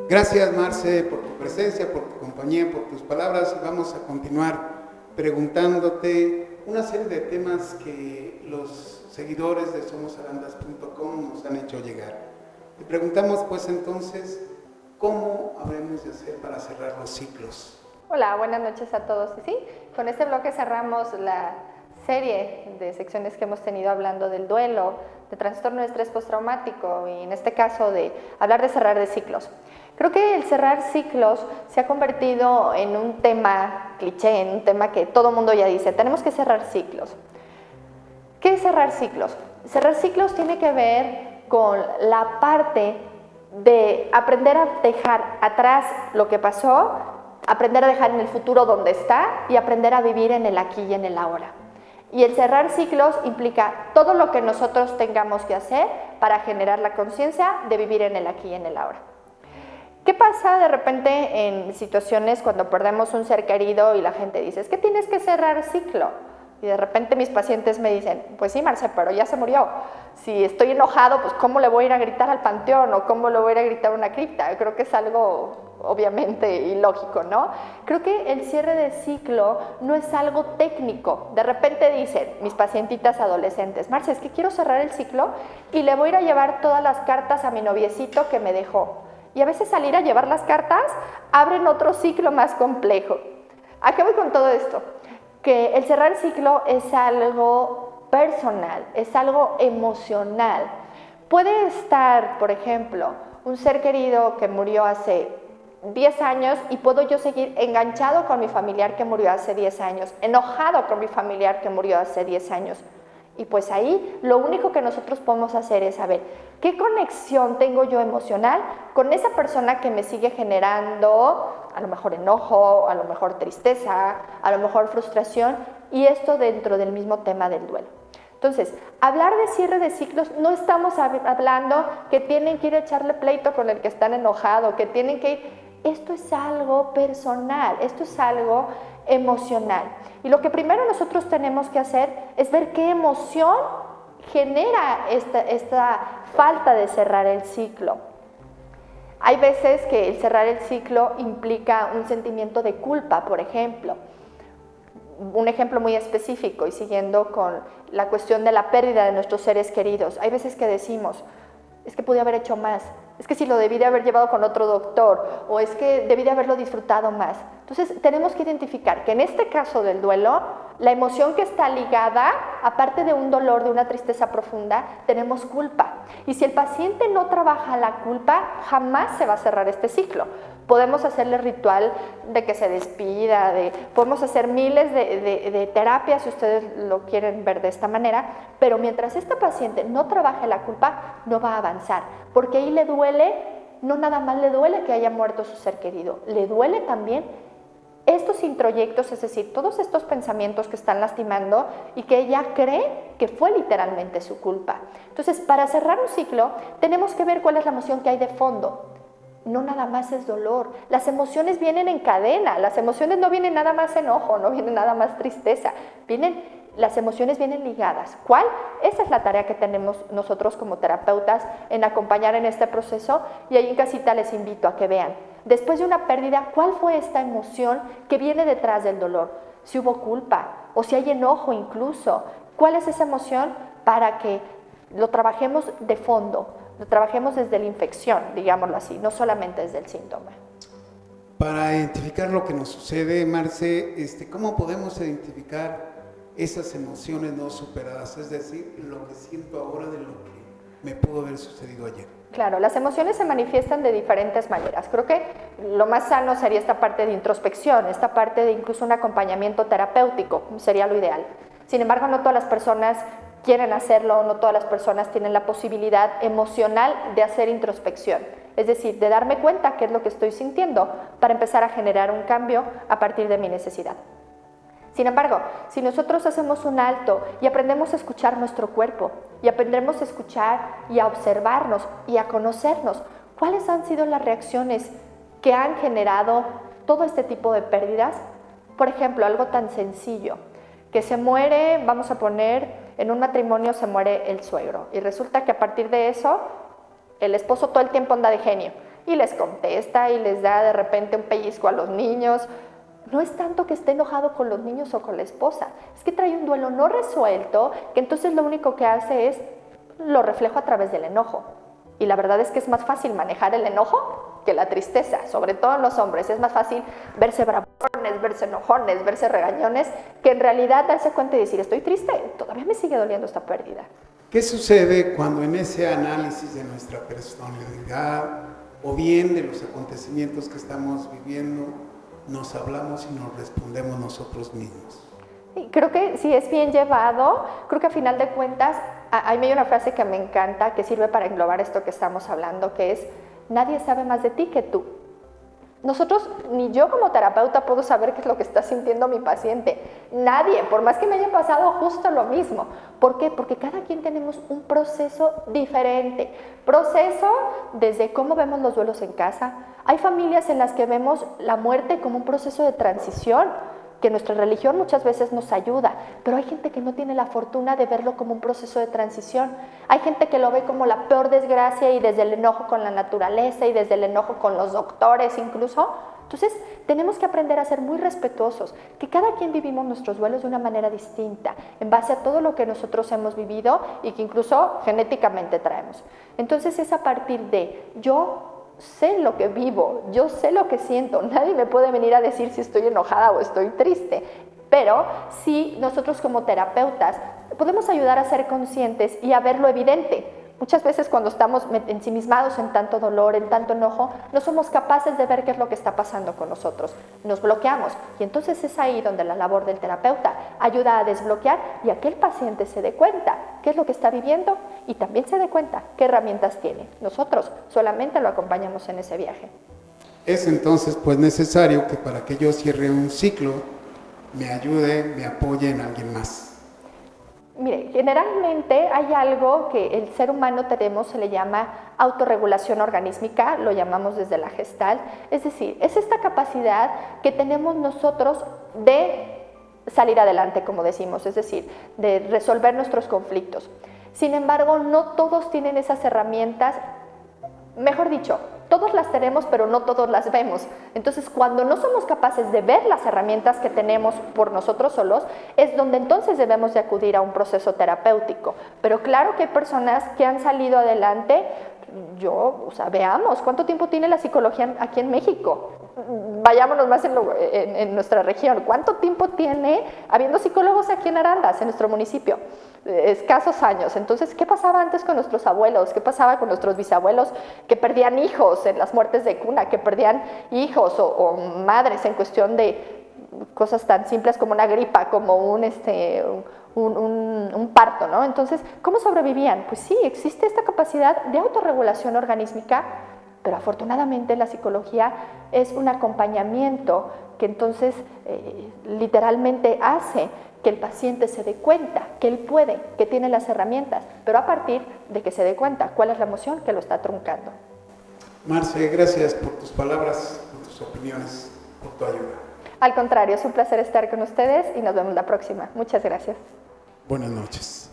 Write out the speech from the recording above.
Gracias, Marce, por tu presencia, por tu compañía, por tus palabras. Vamos a continuar preguntándote una serie de temas que los seguidores de somosarandas.com nos han hecho llegar. Te preguntamos pues entonces, ¿cómo habremos de hacer para cerrar los ciclos? Hola, buenas noches a todos. Y sí, con este bloque cerramos la serie de secciones que hemos tenido hablando del duelo, de trastorno de estrés postraumático y en este caso de hablar de cerrar de ciclos. Creo que el cerrar ciclos se ha convertido en un tema cliché, en un tema que todo el mundo ya dice, tenemos que cerrar ciclos. ¿Qué es cerrar ciclos? Cerrar ciclos tiene que ver con la parte de aprender a dejar atrás lo que pasó, aprender a dejar en el futuro donde está y aprender a vivir en el aquí y en el ahora. Y el cerrar ciclos implica todo lo que nosotros tengamos que hacer para generar la conciencia de vivir en el aquí y en el ahora. ¿Qué pasa de repente en situaciones cuando perdemos un ser querido y la gente dice, es que tienes que cerrar ciclo? Y de repente mis pacientes me dicen, pues sí, Marce, pero ya se murió. Si estoy enojado, pues ¿cómo le voy a ir a gritar al panteón o cómo le voy a ir a gritar a una cripta? Creo que es algo obviamente ilógico, ¿no? Creo que el cierre de ciclo no es algo técnico. De repente dicen mis pacientitas adolescentes, Marce, es que quiero cerrar el ciclo y le voy a ir a llevar todas las cartas a mi noviecito que me dejó. Y a veces salir a llevar las cartas abren otro ciclo más complejo. ¿A qué voy con todo esto? Que el cerrar ciclo es algo personal, es algo emocional. Puede estar, por ejemplo, un ser querido que murió hace 10 años y puedo yo seguir enganchado con mi familiar que murió hace 10 años, enojado con mi familiar que murió hace 10 años. Y pues ahí lo único que nosotros podemos hacer es saber qué conexión tengo yo emocional con esa persona que me sigue generando a lo mejor enojo, a lo mejor tristeza, a lo mejor frustración, y esto dentro del mismo tema del duelo. Entonces, hablar de cierre de ciclos, no estamos hablando que tienen que ir a echarle pleito con el que están enojado, que tienen que ir... Esto es algo personal, esto es algo emocional. Y lo que primero nosotros tenemos que hacer es ver qué emoción genera esta falta de cerrar el ciclo. Hay veces que el cerrar el ciclo implica un sentimiento de culpa, por ejemplo. Un ejemplo muy específico y siguiendo con la cuestión de la pérdida de nuestros seres queridos. Hay veces que decimos, es que pude haber hecho más, es que si lo debí de haber llevado con otro doctor o es que debí de haberlo disfrutado más. Entonces tenemos que identificar que en este caso del duelo, la emoción que está ligada, aparte de un dolor, de una tristeza profunda, tenemos culpa. Y si el paciente no trabaja la culpa, jamás se va a cerrar este ciclo. Podemos hacerle ritual de que se despida, podemos hacer miles de terapias si ustedes lo quieren ver de esta manera, pero mientras este paciente no trabaje la culpa, no va a avanzar, porque ahí le duele, no nada más le duele que haya muerto su ser querido, le duele también estos introyectos, es decir, todos estos pensamientos que están lastimando y que ella cree que fue literalmente su culpa. Entonces, para cerrar un ciclo, tenemos que ver cuál es la emoción que hay de fondo. No nada más es dolor, las emociones vienen en cadena, las emociones no vienen nada más enojo, no vienen nada más tristeza, las emociones vienen ligadas. ¿Cuál? Esa es la tarea que tenemos nosotros como terapeutas en acompañar en este proceso y ahí en casita les invito a que vean. Después de una pérdida, ¿cuál fue esta emoción que viene detrás del dolor? Si hubo culpa o si hay enojo incluso, ¿cuál es esa emoción para que lo trabajemos de fondo? Lo trabajemos desde la infección, digámoslo así, no solamente desde el síntoma. Para identificar lo que nos sucede, Marce, ¿cómo podemos identificar esas emociones no superadas? Es decir, lo que siento ahora de lo que me pudo haber sucedido ayer. Claro, las emociones se manifiestan de diferentes maneras. Creo que lo más sano sería esta parte de introspección, esta parte de incluso un acompañamiento terapéutico, sería lo ideal. Sin embargo, no todas las personas quieren hacerlo, no todas las personas tienen la posibilidad emocional de hacer introspección, es decir, de darme cuenta qué es lo que estoy sintiendo para empezar a generar un cambio a partir de mi necesidad. Sin embargo, si nosotros hacemos un alto y aprendemos a escuchar nuestro cuerpo y aprendemos a escuchar y a observarnos y a conocernos, ¿cuáles han sido las reacciones que han generado todo este tipo de pérdidas? Por ejemplo, algo tan sencillo, que se muere, vamos a poner, en un matrimonio se muere el suegro y resulta que a partir de eso el esposo todo el tiempo anda de genio y les contesta y les da de repente un pellizco a los niños. No es tanto que esté enojado con los niños o con la esposa, es que trae un duelo no resuelto, que entonces lo único que hace es lo reflejo a través del enojo. Y la verdad es que es más fácil manejar el enojo que la tristeza, sobre todo en los hombres. Es más fácil verse bravucones, verse enojones, verse regañones, que en realidad darse cuenta y decir, estoy triste, todavía me sigue doliendo esta pérdida. ¿Qué sucede cuando en ese análisis de nuestra personalidad o bien de los acontecimientos que estamos viviendo, nos hablamos y nos respondemos nosotros mismos? Creo que si es bien llevado, creo que a final de cuentas, hay una frase que me encanta, que sirve para englobar esto que estamos hablando, que es, nadie sabe más de ti que tú. Nosotros, ni yo como terapeuta puedo saber qué es lo que está sintiendo mi paciente. Nadie, por más que me haya pasado justo lo mismo. ¿Por qué? Porque cada quien tenemos un proceso diferente. Proceso desde cómo vemos los duelos en casa. Hay familias en las que vemos la muerte como un proceso de transición, que nuestra religión muchas veces nos ayuda, pero hay gente que no tiene la fortuna de verlo como un proceso de transición. Hay gente que lo ve como la peor desgracia y desde el enojo con la naturaleza y desde el enojo con los doctores incluso. Entonces, tenemos que aprender a ser muy respetuosos, que cada quien vivimos nuestros duelos de una manera distinta, en base a todo lo que nosotros hemos vivido y que incluso genéticamente traemos. Entonces, es a partir de yo sé lo que vivo, yo sé lo que siento, nadie me puede venir a decir si estoy enojada o estoy triste, pero sí nosotros como terapeutas podemos ayudar a ser conscientes y a ver lo evidente. Muchas veces cuando estamos ensimismados en tanto dolor, en tanto enojo, no somos capaces de ver qué es lo que está pasando con nosotros, nos bloqueamos y entonces es ahí donde la labor del terapeuta ayuda a desbloquear y a que el paciente se dé cuenta qué es lo que está viviendo y también se dé cuenta qué herramientas tiene. Nosotros solamente lo acompañamos en ese viaje. Es entonces pues necesario que para que yo cierre un ciclo, me ayude, me apoye en alguien más. Mire, generalmente hay algo que el ser humano tenemos, se le llama autorregulación organísmica, lo llamamos desde la Gestalt, es decir, es esta capacidad que tenemos nosotros de salir adelante, como decimos, es decir, de resolver nuestros conflictos. Sin embargo, no todos tienen esas herramientas, mejor dicho, todos las tenemos, pero no todos las vemos. Entonces, cuando no somos capaces de ver las herramientas que tenemos por nosotros solos, es donde entonces debemos de acudir a un proceso terapéutico. Pero claro que hay personas que han salido adelante. Veamos, ¿cuánto tiempo tiene la psicología aquí en México? Vayámonos más en nuestra región. ¿Cuánto tiempo tiene habiendo psicólogos aquí en Arandas, en nuestro municipio? Escasos años. Entonces, ¿qué pasaba antes con nuestros abuelos? ¿Qué pasaba con nuestros bisabuelos que perdían hijos en las muertes de cuna, que perdían hijos o madres en cuestión de cosas tan simples como una gripa, como un parto, ¿no? Entonces, ¿cómo sobrevivían? Pues sí, existe esta capacidad de autorregulación organísmica, pero afortunadamente la psicología es un acompañamiento que entonces literalmente hace que el paciente se dé cuenta que él puede, que tiene las herramientas, pero a partir de que se dé cuenta cuál es la emoción que lo está truncando. Marce, gracias por tus palabras, por tus opiniones, por tu ayuda. Al contrario, es un placer estar con ustedes y nos vemos la próxima. Muchas gracias. Buenas noches.